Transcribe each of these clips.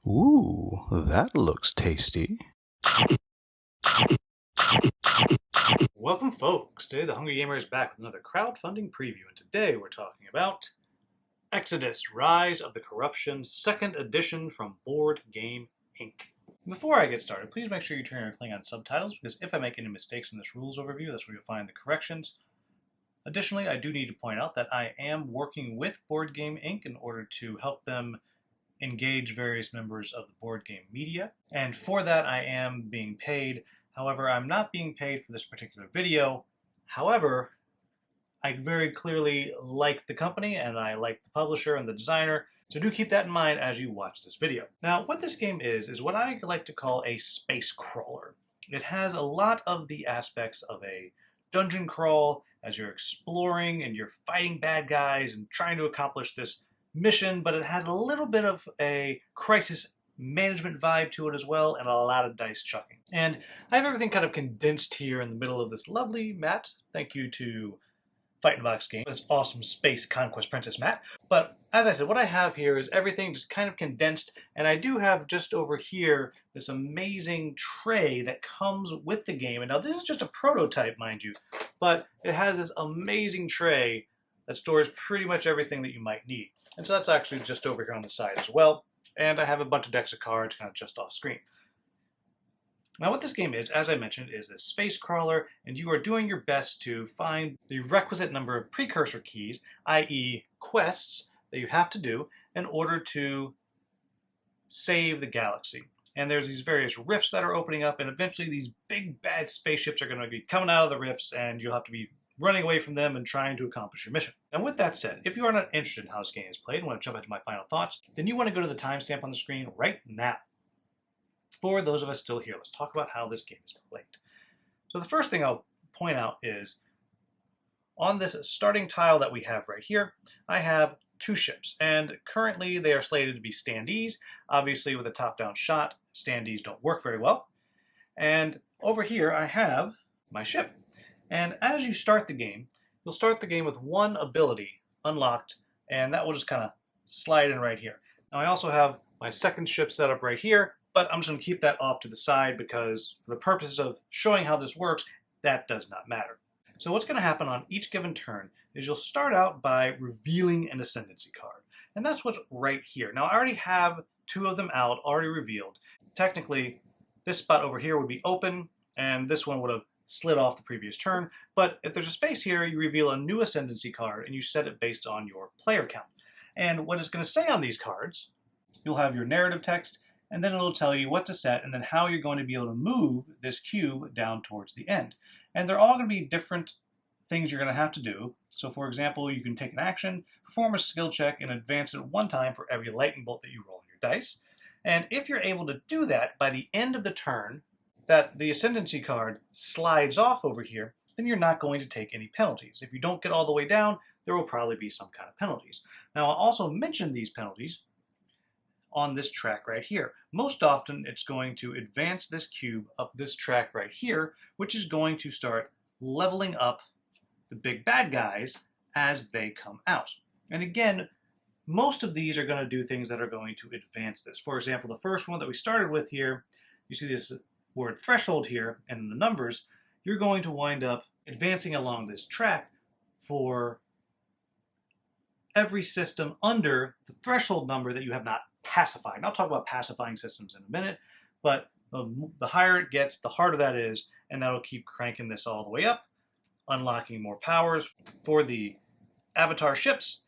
Ooh, that looks tasty. Welcome, folks. Today, the Hungry Gamer is back with another crowdfunding preview, and today we're talking about X-ODUS: Rise of the Corruption, 2nd edition from Board Game Inc. Before I get started, please make sure you turn your Klingon subtitles, because if I make any mistakes in this rules overview, that's where you'll find the corrections. Additionally, I do need to point out that I am working with Board Game Inc. in order to help them engage various members of the board game media, and for that I am being paid. However, I'm not being paid for this particular video. However, I very clearly like the company and I like the publisher and the designer, so do keep that in mind as you watch this video. Now, what this game is what I like to call a space crawler. It has a lot of the aspects of a dungeon crawl as you're exploring and you're fighting bad guys and trying to accomplish this mission, but it has a little bit of a crisis management vibe to it as well, and a lot of dice chucking. And I have everything kind of condensed here in the middle of this lovely mat. Thank you to Fight and Box Game, this awesome Space Conquest Princess mat. But as I said, what I have here is everything just kind of condensed, and I do have just over here this amazing tray that comes with the game. And now this is just a prototype, mind you, but it has this amazing tray that stores pretty much everything that you might need. And so that's actually just over here on the side as well. And I have a bunch of decks of cards kind of just off screen. Now what this game is, as I mentioned, is a space crawler, and you are doing your best to find the requisite number of precursor keys, i.e. quests, that you have to do in order to save the galaxy. And there's these various rifts that are opening up, and eventually these big bad spaceships are going to be coming out of the rifts, and you'll have to be running away from them and trying to accomplish your mission. And with that said, if you are not interested in how this game is played and want to jump into my final thoughts, then you want to go to the timestamp on the screen right now. For those of us still here, let's talk about how this game is played. So the first thing I'll point out is on this starting tile that we have right here, I have 2 ships, and currently they are slated to be standees. Obviously, with a top-down shot, standees don't work very well. And over here I have my ship. And as you start the game, you'll start the game with 1 ability unlocked, and that will just kind of slide in right here. Now I also have my second ship set up right here, but I'm just going to keep that off to the side because for the purposes of showing how this works, that does not matter. So what's going to happen on each given turn is you'll start out by revealing an ascendancy card. And that's what's right here. Now I already have 2 of them out, already revealed. Technically, this spot over here would be open, and this one would have slid off the previous turn, but if there's a space here, you reveal a new ascendancy card and you set it based on your player count. And what it's going to say on these cards, you'll have your narrative text, and then it'll tell you what to set and then how you're going to be able to move this cube down towards the end. And they're all going to be different things you're going to have to do. So for example, you can take an action, perform a skill check, and advance it 1 time for every lightning bolt that you roll on your dice. And if you're able to do that by the end of the turn, that the ascendancy card slides off over here, then you're not going to take any penalties. If you don't get all the way down, there will probably be some kind of penalties. Now, I'll also mention these penalties on this track right here. Most often, it's going to advance this cube up this track right here, which is going to start leveling up the big bad guys as they come out. And again, most of these are going to do things that are going to advance this. For example, the first one that we started with here, you see this word threshold here, and the numbers, you're going to wind up advancing along this track for every system under the threshold number that you have not pacified. And I'll talk about pacifying systems in a minute, but the higher it gets, the harder that is, and that'll keep cranking this all the way up, unlocking more powers for the avatar ships,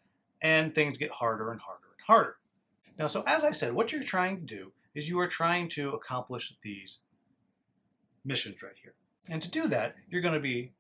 and things get harder and harder and harder. Now, so as I said, what you're trying to do is you are trying to accomplish these missions right here. And to do that, you're going to be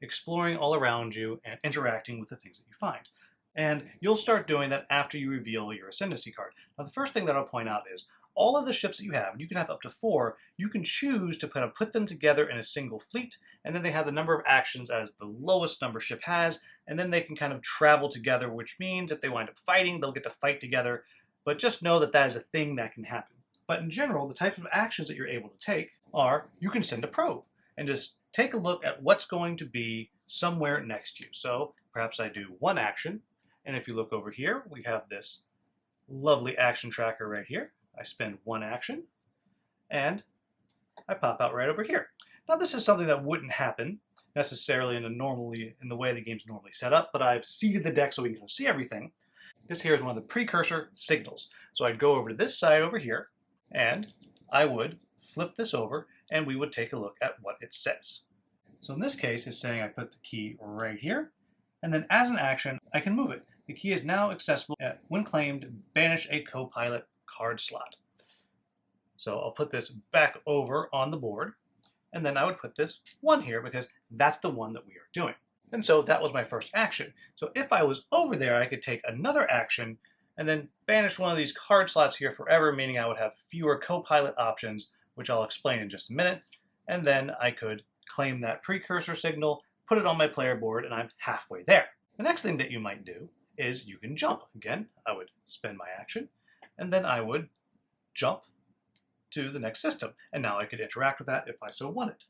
exploring all around you and interacting with the things that you find. And you'll start doing that after you reveal your ascendancy card. Now, the first thing that I'll point out is all of the ships that you have, and you can have up to 4, you can choose to kind of put them together in a single fleet, and then they have the number of actions as the lowest number ship has, and then they can kind of travel together, which means if they wind up fighting, they'll get to fight together. But just know that that is a thing that can happen. But in general, the type of actions that you're able to take are you can send a probe and just take a look at what's going to be somewhere next to you. So perhaps I do 1 action, and if you look over here, we have this lovely action tracker right here. I spend one action, and I pop out right over here. Now this is something that wouldn't happen necessarily in the way the game's normally set up, but I've seeded the deck so we can see everything. This here is one of the precursor signals. So I'd go over to this side over here, and I would flip this over, and we would take a look at what it says. So in this case, it's saying I put the key right here, and then as an action, I can move it. The key is now accessible when claimed, banish a co-pilot card slot. So I'll put this back over on the board, and then I would put this one here because that's the one that we are doing. And so that was my first action. So if I was over there, I could take another action and then banish one of these card slots here forever, meaning I would have fewer co-pilot options, which I'll explain in just a minute. And then I could claim that precursor signal, put it on my player board, and I'm halfway there. The next thing that you might do is you can jump. Again, I would spend my action, and then I would jump to the next system. And now I could interact with that if I so wanted.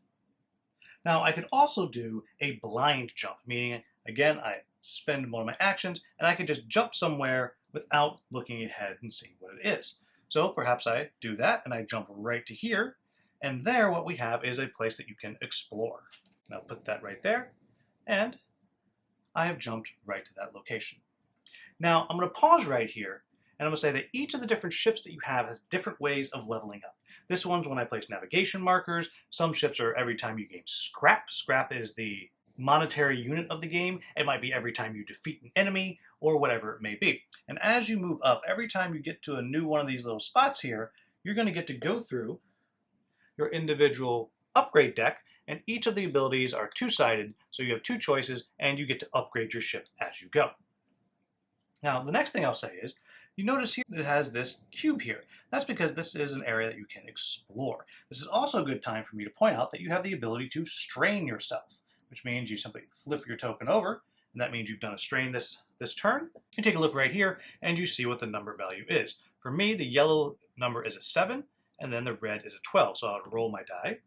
Now I could also do a blind jump, meaning, again, I spend one of my actions, and I could just jump somewhere without looking ahead and seeing what it is. So perhaps I do that, and I jump right to here, and there what we have is a place that you can explore. Now put that right there, and I have jumped right to that location. Now I'm going to pause right here, and I'm going to say that each of the different ships that you have has different ways of leveling up. This one's when I place navigation markers. Some ships are every time you gain scrap. Scrap is the monetary unit of the game. It might be every time you defeat an enemy or whatever it may be. And as you move up, every time you get to a new one of these little spots here, you're going to get to go through your individual upgrade deck, and each of the abilities are two-sided, so you have two choices, and you get to upgrade your ship as you go. Now, the next thing I'll say is, you notice here it has this cube here. That's because this is an area that you can explore. This is also a good time for me to point out that you have the ability to strain yourself, which means you simply flip your token over, and that means you've done a strain this turn. You take a look right here, and you see what the number value is. For me, the yellow number is a 7, and then the red is a 12. So I would roll my die,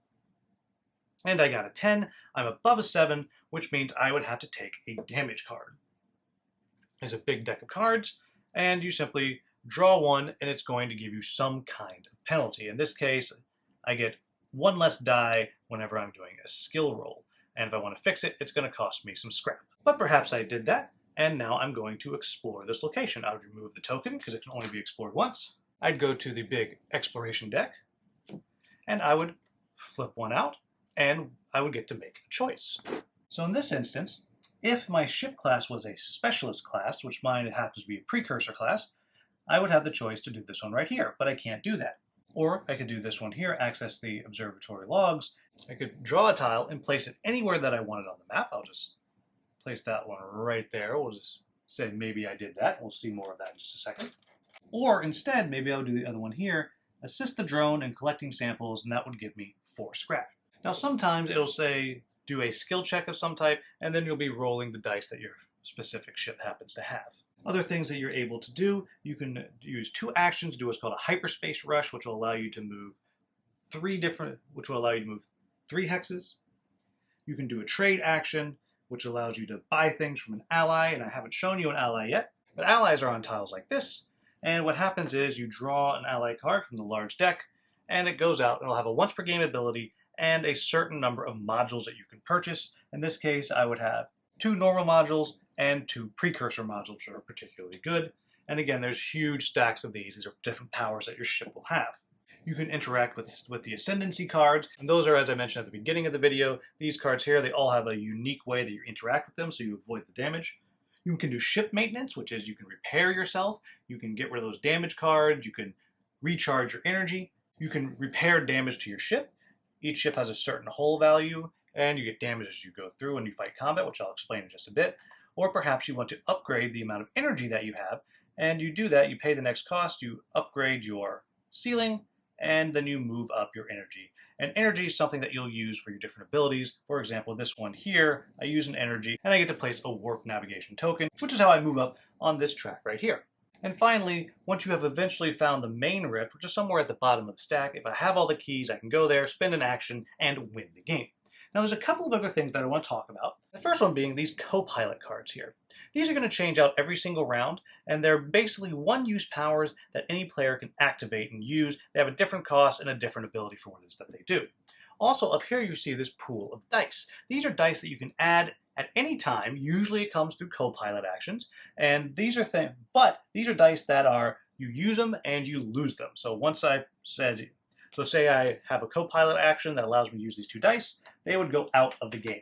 and I got a 10. I'm above a 7, which means I would have to take a damage card. There's a big deck of cards, and you simply draw one, and it's going to give you some kind of penalty. In this case, I get one less die whenever I'm doing a skill roll. And if I want to fix it, it's going to cost me some scrap. But perhaps I did that, and now I'm going to explore this location. I would remove the token, because it can only be explored once. I'd go to the big exploration deck, and I would flip one out, and I would get to make a choice. So in this instance, if my ship class was a specialist class, which mine happens to be a precursor class, I would have the choice to do this one right here, but I can't do that. Or I could do this one here, access the observatory logs. I could draw a tile and place it anywhere that I wanted on the map. I'll just place that one right there. We'll just say maybe I did that. We'll see more of that in just a second. Or instead, maybe I'll do the other one here, assist the drone in collecting samples, and that would give me 4 scrap. Now sometimes it'll say do a skill check of some type, and then you'll be rolling the dice that your specific ship happens to have. Other things that you're able to do, you can use 2 actions to do what's called a hyperspace rush, which will allow you to move 3 hexes. You can do a trade action, which allows you to buy things from an ally, and I haven't shown you an ally yet, but allies are on tiles like this, and what happens is you draw an ally card from the large deck, and it goes out. It'll have a once per game ability and a certain number of modules that you can purchase. In this case, I would have 2 normal modules and 2 precursor modules, which are particularly good. And again, there's huge stacks of these. These are different powers that your ship will have. You can interact with the ascendancy cards, and those are, as I mentioned at the beginning of the video, these cards here, they all have a unique way that you interact with them, so you avoid the damage. You can do ship maintenance, which is you can repair yourself. You can get rid of those damage cards. You can recharge your energy. You can repair damage to your ship. Each ship has a certain hull value, and you get damage as you go through when you fight combat, which I'll explain in just a bit. Or perhaps you want to upgrade the amount of energy that you have, and you do that, you pay the next cost, you upgrade your ceiling, and then you move up your energy. And energy is something that you'll use for your different abilities. For example, this one here, I use an energy, and I get to place a warp navigation token, which is how I move up on this track right here. And finally, once you have eventually found the main rift, which is somewhere at the bottom of the stack, if I have all the keys, I can go there, spend an action, and win the game. Now there's a couple of other things that I want to talk about. The first one being these co-pilot cards here. These are going to change out every single round, and they're basically one-use powers that any player can activate and use. They have a different cost and a different ability for what it is that they do. Also, up here you see this pool of dice. These are dice that you can add at any time. Usually it comes through co-pilot actions, and these are these are dice that are, you use them and you lose them. So say I have a co-pilot action that allows me to use these 2 dice, they would go out of the game.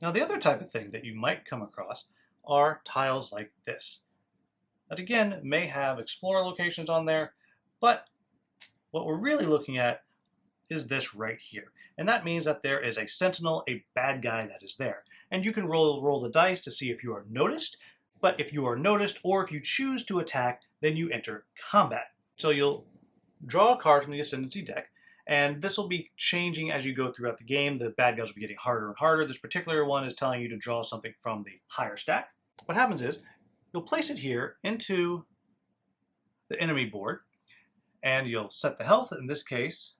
Now the other type of thing that you might come across are tiles like this. That again may have explorer locations on there, but what we're really looking at is this right here. And that means that there is a sentinel, a bad guy that is there. And you can roll the dice to see if you are noticed, but if you are noticed or if you choose to attack, then you enter combat. So you'll draw a card from the Ascendancy deck, and this will be changing as you go throughout the game. The bad guys will be getting harder and harder. This particular one is telling you to draw something from the higher stack. What happens is, you'll place it here into the enemy board, and you'll set the health. In this case,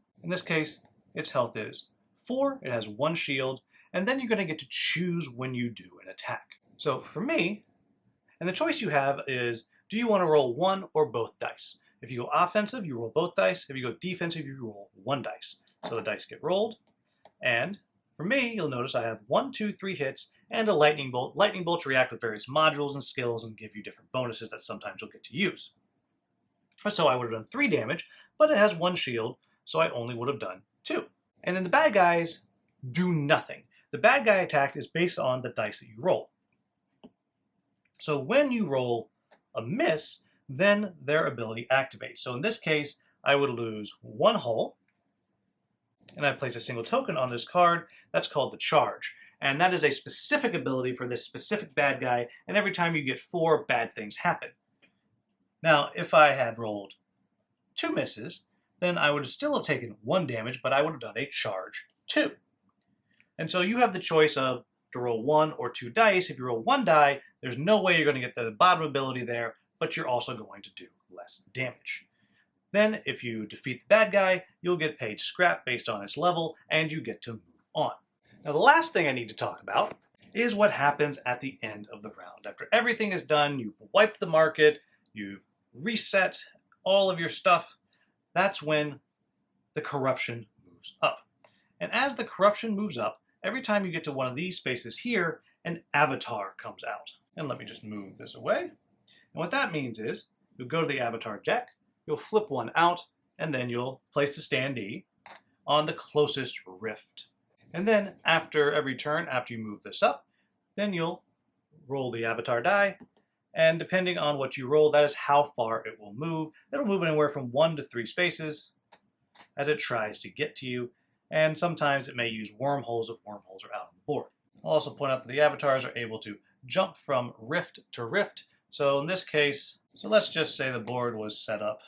its health is 4, it has 1 shield, and then you're going to get to choose when you do an attack. So for me, and the choice you have is, do you want to roll 1 or both dice? If you go offensive, you roll both dice. If you go defensive, you roll 1 dice. So the dice get rolled, and for me, you'll notice I have 1, 2, 3 hits, and a lightning bolt. Lightning bolts react with various modules and skills and give you different bonuses that sometimes you'll get to use. So I would have done 3 damage, but it has 1 shield, so I only would have done 2. And then the bad guys do nothing. The bad guy attack is based on the dice that you roll. So when you roll a miss, then their ability activates. So in this case, I would lose 1 hull, and I place a single token on this card. That's called the charge. And that is a specific ability for this specific bad guy, and every time you get 4, bad things happen. Now, if I had rolled 2 misses, then I would still have taken 1 damage, but I would have done a charge 2. And so you have the choice of to roll 1 or 2 dice. If you roll 1 die, there's no way you're going to get the bottom ability there, but you're also going to do less damage. Then, if you defeat the bad guy, you'll get paid scrap based on its level, and you get to move on. Now, the last thing I need to talk about is what happens at the end of the round. After everything is done, you've wiped the market, you've reset all of your stuff, that's when the corruption moves up. And as the corruption moves up, every time you get to one of these spaces here, an avatar comes out. And let me just move this away. And what that means is, you'll go to the avatar deck, you'll flip one out, and then you'll place the standee on the closest rift. And then after every turn, after you move this up, then you'll roll the avatar die, and depending on what you roll, that is how far it will move. It'll move anywhere from 1 to 3 spaces as it tries to get to you, and sometimes it may use wormholes if wormholes are out on the board. I'll also point out that the avatars are able to jump from rift to rift. So in this case, let's just say the board was set up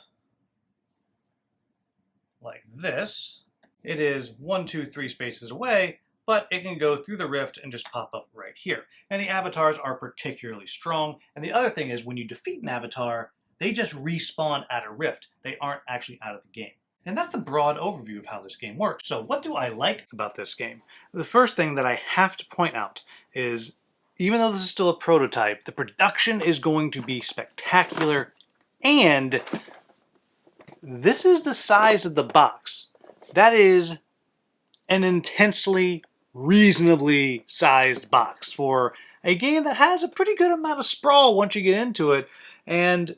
like this. It is 1, 2, 3 spaces away, but it can go through the rift and just pop up right here. And the avatars are particularly strong. And the other thing is, when you defeat an avatar, they just respawn at a rift. They aren't actually out of the game. And that's the broad overview of how this game works. So what do I like about this game? The first thing that I have to point out is, even though this is still a prototype, the production is going to be spectacular, and this is the size of the box. That is an intensely, reasonably sized box for a game that has a pretty good amount of sprawl once you get into it, and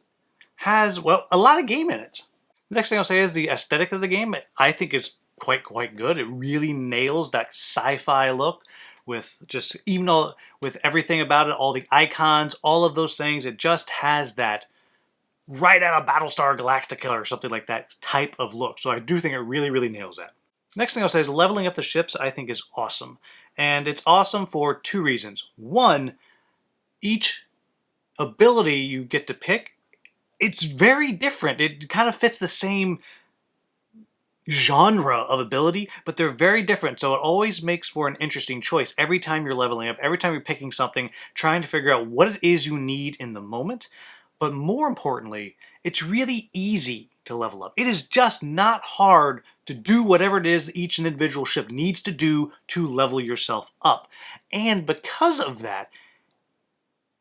has, well, a lot of game in it. The next thing I'll say is the aesthetic of the game, I think, is quite good. It really nails that sci-fi look with just, even all, with everything about it, all the icons, all of those things. It just has that right out of Battlestar Galactica or something like that type of look. So I do think it really nails that. Next thing I'll say is leveling up the ships, I think, is awesome. And it's awesome for 2 reasons. One, each ability you get to pick, it's very different. It kind of fits the same genre of ability, but they're very different. So it always makes for an interesting choice every time you're leveling up, every time you're picking something, trying to figure out what it is you need in the moment. But more importantly, it's really easy to level up. It is just not hard to do whatever it is each individual ship needs to do to level yourself up. And because of that,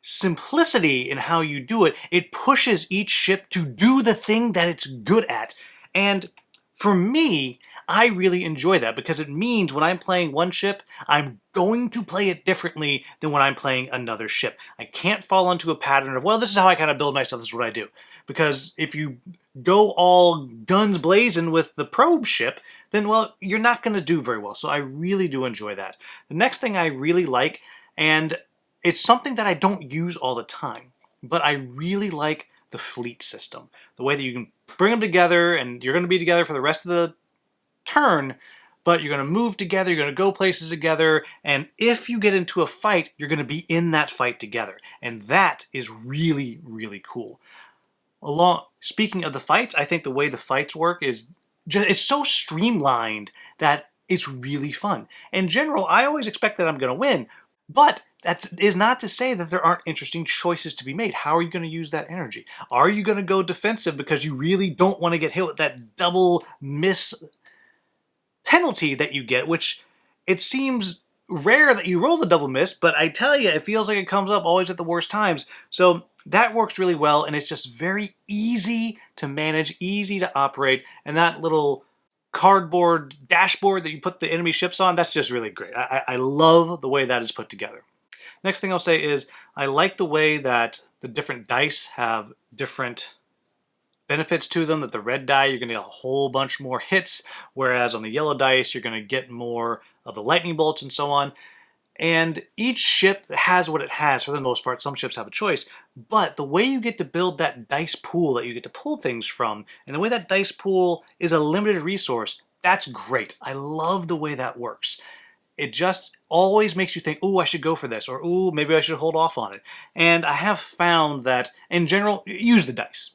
simplicity in how you do it, it pushes each ship to do the thing that it's good at. And for me, I really enjoy that because it means when I'm playing one ship, I'm going to play it differently than when I'm playing another ship. I can't fall into a pattern of, well, this is how I kind of build my stuff, this is what I do. Because if you go all guns blazing with the probe ship, then, well, you're not going to do very well. So I really do enjoy that. The next thing I really like, and it's something that I don't use all the time, but I really like the fleet system. The way that you can bring them together, and you're going to be together for the rest of the turn, but you're going to move together, you're going to go places together, and if you get into a fight, you're going to be in that fight together. And that is really, really cool. Speaking of the fights, I think the way the fights work is it's so streamlined that it's really fun. In general, I always expect that I'm going to win, but that is not to say that there aren't interesting choices to be made. How are you going to use that energy? Are you going to go defensive because you really don't want to get hit with that double miss penalty that you get, which it seems rare that you roll the double miss, but I tell you, it feels like it comes up always at the worst times. So that works really well, and it's just very easy to manage, easy to operate, and that little cardboard dashboard that you put the enemy ships on, that's just really great. I love the way that is put together. Next thing I'll say is I like the way that the different dice have different benefits to them, that the red die, you're going to get a whole bunch more hits, whereas on the yellow dice, you're going to get more of the lightning bolts and so on. And each ship has what it has for the most part. Some ships have a choice, but the way you get to build that dice pool that you get to pull things from, and the way that dice pool is a limited resource, that's great. I love the way that works. It just always makes you think, ooh, I should go for this, or ooh, maybe I should hold off on it. And I have found that, in general, use the dice.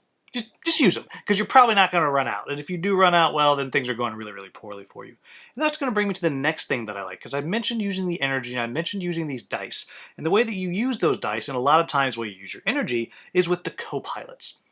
Just use them, because you're probably not going to run out. And if you do run out, well, then things are going really, really poorly for you. And that's going to bring me to the next thing that I like, because I mentioned using the energy, and I mentioned using these dice. And the way that you use those dice, and a lot of times the way you use your energy, is with the co-pilots.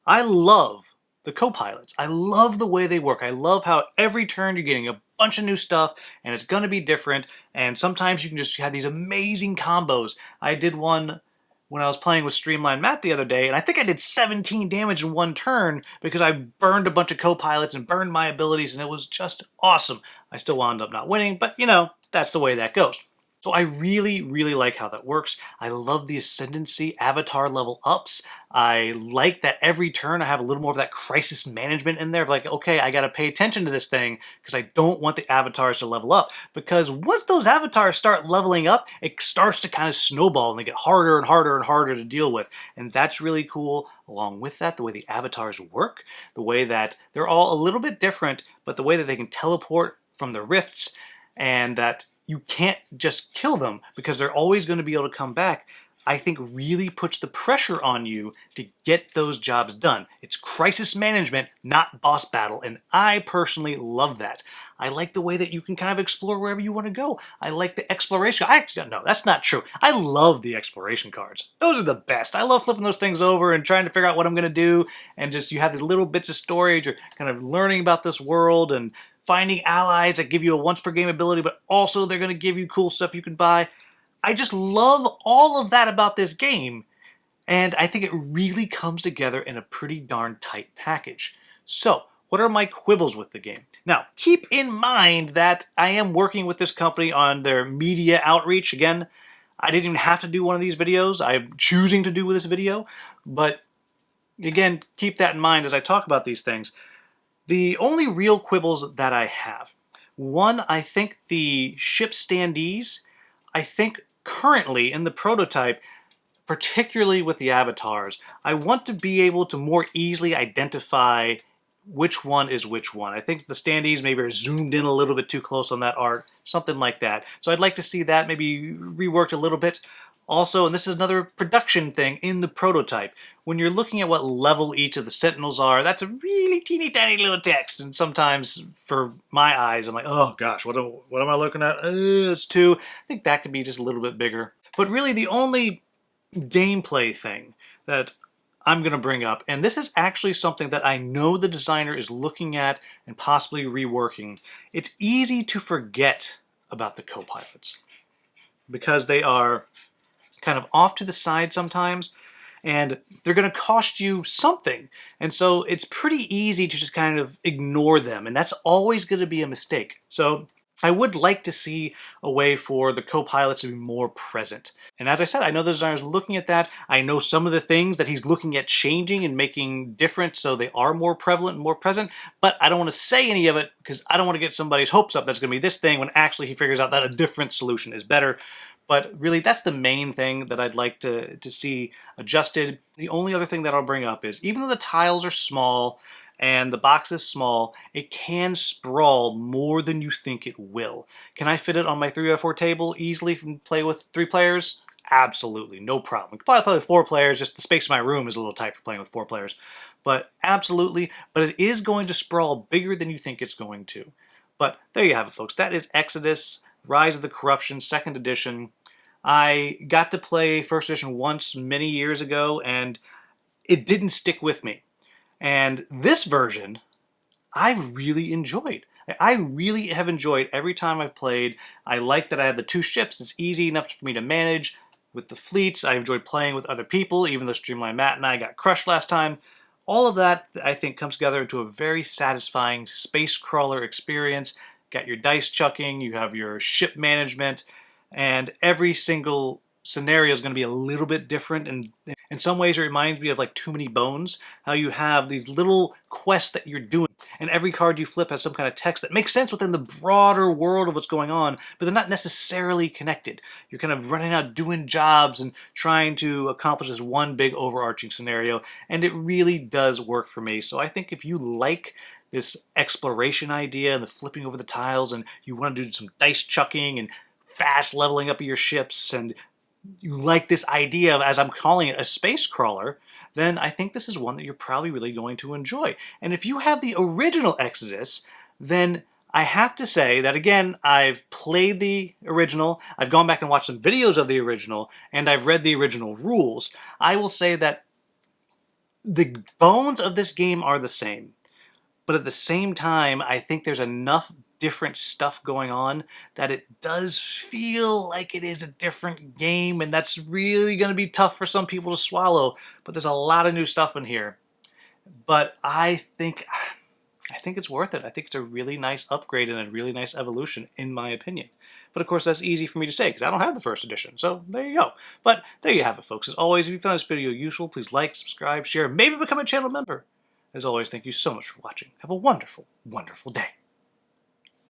I love the co-pilots. I love the way they work. I love how every turn you're getting a bunch of new stuff, and it's going to be different, and sometimes you can just have these amazing combos. I did one when I was playing with Streamline Matt the other day, and I think I did 17 damage in one turn because I burned a bunch of co-pilots and burned my abilities, and it was just awesome. I still wound up not winning, but you know, that's the way that goes. So I really, really like how that works. I love the Ascendancy avatar level ups. I like that every turn I have a little more of that crisis management in there. Of like, okay, I got to pay attention to this thing because I don't want the avatars to level up. Because once those avatars start leveling up, it starts to kind of snowball and they get harder and harder and harder to deal with. And that's really cool. Along with that, the way the avatars work, the way that they're all a little bit different, but the way that they can teleport from the rifts, and that you can't just kill them because they're always going to be able to come back, I think really puts the pressure on you to get those jobs done. It's crisis management, not boss battle, and I personally love that. I like the way that you can kind of explore wherever you want to go. I like the exploration. No, that's not true. I love the exploration cards. Those are the best. I love flipping those things over and trying to figure out what I'm going to do, and just you have these little bits of storage, or kind of learning about this world, and finding allies that give you a once per game ability, but also they're going to give you cool stuff you can buy. I just love all of that about this game, and I think it really comes together in a pretty darn tight package. So, what are my quibbles with the game? Now, keep in mind that I am working with this company on their media outreach. Again, I didn't even have to do one of these videos. I'm choosing to do this video, but again, keep that in mind as I talk about these things. The only real quibbles that I have, one, I think the ship standees, I think currently in the prototype, particularly with the avatars, I want to be able to more easily identify which one is which one. I think the standees maybe are zoomed in a little bit too close on that art, something like that. So I'd like to see that maybe reworked a little bit. Also, and this is another production thing in the prototype, when you're looking at what level each of the sentinels are, that's a really teeny tiny little text, and sometimes for my eyes I'm like, oh gosh, what am I looking at? It's 2. I think that could be just a little bit bigger. But really the only gameplay thing that I'm going to bring up, and this is actually something that I know the designer is looking at and possibly reworking. It's easy to forget about the co-pilots because they are kind of off to the side sometimes, and they're going to cost you something. And so it's pretty easy to just kind of ignore them, and that's always going to be a mistake. So I would like to see a way for the co-pilots to be more present. And as I said, I know the designer's looking at that. I know some of the things that he's looking at changing and making different so they are more prevalent and more present, but I don't want to say any of it because I don't want to get somebody's hopes up that's going to be this thing when actually he figures out that a different solution is better. But really, that's the main thing that I'd like to see adjusted. The only other thing that I'll bring up is even though the tiles are small and the box is small, it can sprawl more than you think it will. Can I fit it on my 3x4 table easily and play with 3 players? Absolutely, no problem. I could probably play with 4 players, just the space in my room is a little tight for playing with 4 players. But absolutely, but it is going to sprawl bigger than you think it's going to. But there you have it, folks. That is X-ODUS, Rise of the Corruption, 2nd edition. I got to play 1st edition once many years ago, and it didn't stick with me. And this version, I really enjoyed. I really have enjoyed every time I've played. I like that I have the 2 ships. It's easy enough for me to manage with the fleets. I enjoyed playing with other people, even though Streamline Matt and I got crushed last time. All of that, I think, comes together into a very satisfying space crawler experience. Got your dice chucking, you have your ship management, and every single scenario is going to be a little bit different. And in some ways, it reminds me of like Too Many Bones, how you have these little quests that you're doing, and every card you flip has some kind of text that makes sense within the broader world of what's going on, but they're not necessarily connected. You're kind of running out doing jobs and trying to accomplish this one big overarching scenario, and it really does work for me. So I think if you like this exploration idea and the flipping over the tiles, and you want to do some dice chucking and fast leveling up of your ships, and you like this idea of, as I'm calling it, a space crawler, then I think this is one that you're probably really going to enjoy. And if you have the original X-ODUS, then I have to say that, again, I've played the original, I've gone back and watched some videos of the original, and I've read the original rules. I will say that the bones of this game are the same. But at the same time, I think there's enough different stuff going on that it does feel like it is a different game, and that's really going to be tough for some people to swallow. But there's a lot of new stuff in here. But I think it's worth it. I think it's a really nice upgrade and a really nice evolution, in my opinion. But of course, that's easy for me to say because I don't have the 1st edition. So there you go. But there you have it, folks. As always, if you found this video useful, please like, subscribe, share, maybe become a channel member. As always, thank you so much for watching. Have a wonderful, wonderful day.